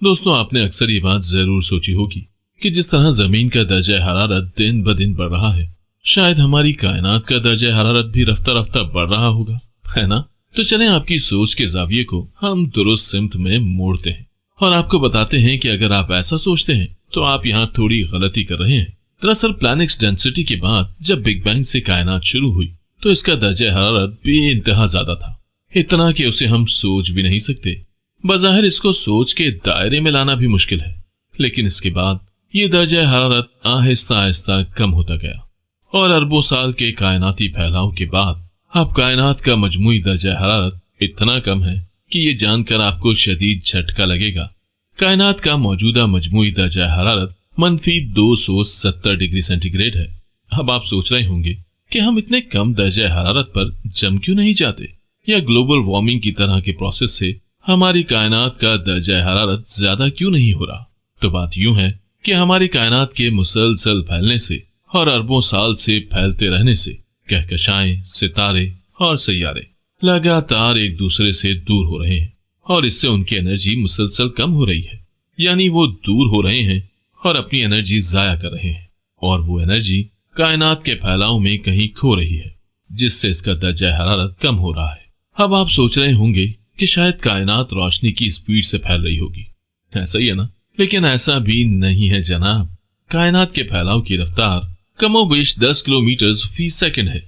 दोस्तों, आपने अक्सर ये बात जरूर सोची होगी कि जिस तरह जमीन का दर्जा हरारत दिन ब दिन बढ़ रहा है, शायद हमारी कायनात का दर्जा हरारत भी रफ्ता रफ्ता बढ़ रहा होगा, है ना? तो चलें आपकी सोच के जाविये को हम दुरुस्त सिमत में मोड़ते हैं और आपको बताते हैं कि अगर आप ऐसा सोचते हैं तो आप यहाँ थोड़ी गलती कर रहे हैं। दरअसल प्लैनेट्स डेंसिटी के बाद जब बिग बैंग से कायनात शुरू हुई तो इसका दर्जा हरारत बेइंतहा ज्यादा था, इतना कि उसे हम सोच भी नहीं सकते। बज़ाहिर इसको सोच के दायरे में लाना भी मुश्किल है, लेकिन इसके बाद ये दर्जा हरारत आहिस्ता आहिस्ता कम होता गया और अरबों साल के कायनाती फैलाव के बाद अब कायनात का मजमूई दर्जा हरारत इतना कम है कि ये जानकर आपको शदीद झटका लगेगा। कायनात का मौजूदा मजमूई दर्जा हरारत -270 डिग्री सेंटीग्रेड है। अब आप सोच रहे होंगे कि हम इतने कम दर्जा हरारत पर जम क्यों नहीं जाते, या ग्लोबल वार्मिंग की तरह के प्रोसेस से हमारी कायनात का दर्जा हरारत ज्यादा क्यों नहीं हो रहा। तो बात यूं है कि हमारी कायनात के मुसलसल फैलने से और अरबों साल से फैलते रहने से कहकशाएं, सितारे और सैयारे लगातार एक दूसरे से दूर हो रहे हैं और इससे उनकी एनर्जी मुसलसल कम हो रही है। यानी वो दूर हो रहे हैं और अपनी एनर्जी जाया कर रहे हैं और वो एनर्जी कायनात के फैलाव में कहीं खो रही है, जिससे इसका दर्जा हरारत कम हो रहा है। अब आप सोच रहे होंगे कि शायद कायनात रोशनी की स्पीड से फैल रही होगी, ऐसा ही है ना? लेकिन ऐसा भी नहीं है जनाब। कायनात के फैलाव की रफ्तार कमोबेश 10 किलोमीटर फी सेकंड है,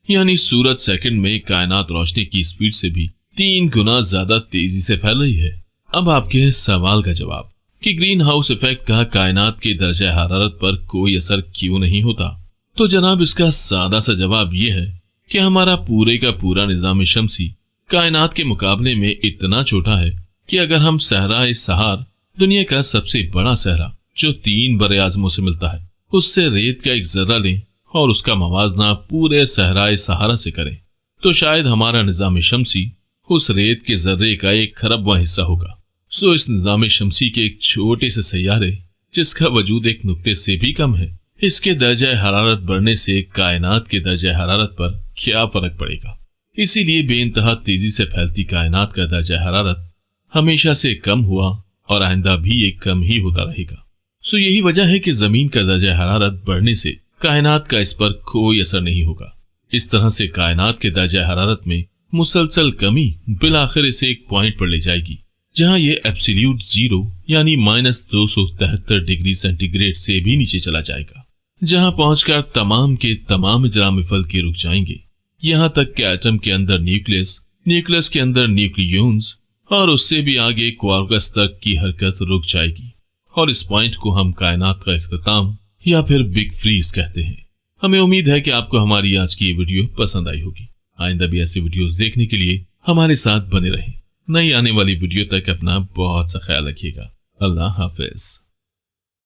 यानी सूरज सेकंड में कायनात रोशनी की स्पीड से भी 3 गुना ज्यादा तेजी से फैल रही है। अब आपके सवाल का जवाब कि ग्रीन हाउस इफेक्ट का कायनात के दर्जा हरारत पर कोई असर क्यों नहीं होता, तो जनाब इसका सादा सा जवाब यह है कि हमारा पूरे का पूरा निजाम शमसी कायनात के मुकाबले में इतना छोटा है कि अगर हम सहराए सहार, दुनिया का सबसे बड़ा सहरा जो 3 बड़े आजमों से मिलता है, उससे रेत का एक जर्रा लें और उसका मवाजना पूरे सहराए सहारा से करें, तो शायद हमारा निजाम शमसी उस रेत के जर्रे का 1 खरबवां हिस्सा होगा। सो इस निजाम शमसी के एक छोटे से सैयारे जिसका वजूद एक नुक्ते से भी कम है, इसके दर्जा हरारत बढ़ने से कायनात के दर्जा हरारत पर क्या फर्क पड़ेगा। इसीलिए बेइंतहा तेजी से फैलती कायनात का दर्जा हरारत हमेशा से कम हुआ और आइंदा भी ये कम ही होता रहेगा। सो यही वजह है कि जमीन का दर्जा हरारत बढ़ने से कायनात का इस पर कोई असर नहीं होगा। इस तरह से कायनात के दर्जा हरारत में मुसलसल कमी बिलाखिर इसे एक पॉइंट पर ले जाएगी जहां ये एब्सोल्यूट जीरो यानी -273 डिग्री सेंटीग्रेड से भी नीचे चला जाएगा, जहां पहुंचकर तमाम के तमाम इजराम फल के रुक जाएंगे। यहाँ तक कि एटम के अंदर न्यूक्लियस, न्यूक्लियस के अंदर न्यूक्लियोन्स और उससे भी आगे क्वार्कस तक की हरकत रुक जाएगी। और इस पॉइंट को हम कायनात का इख्तिताम या फिर बिग फ्रीज कहते हैं। हमें उम्मीद है कि आपको हमारी आज की ये वीडियो पसंद आई होगी। आइंदा भी ऐसी वीडियोस देखने के लिए हमारे साथ बने रहें। नई आने वाली वीडियो तक अपना बहुत सा ख्याल रखिएगा। अल्लाह हाफिज।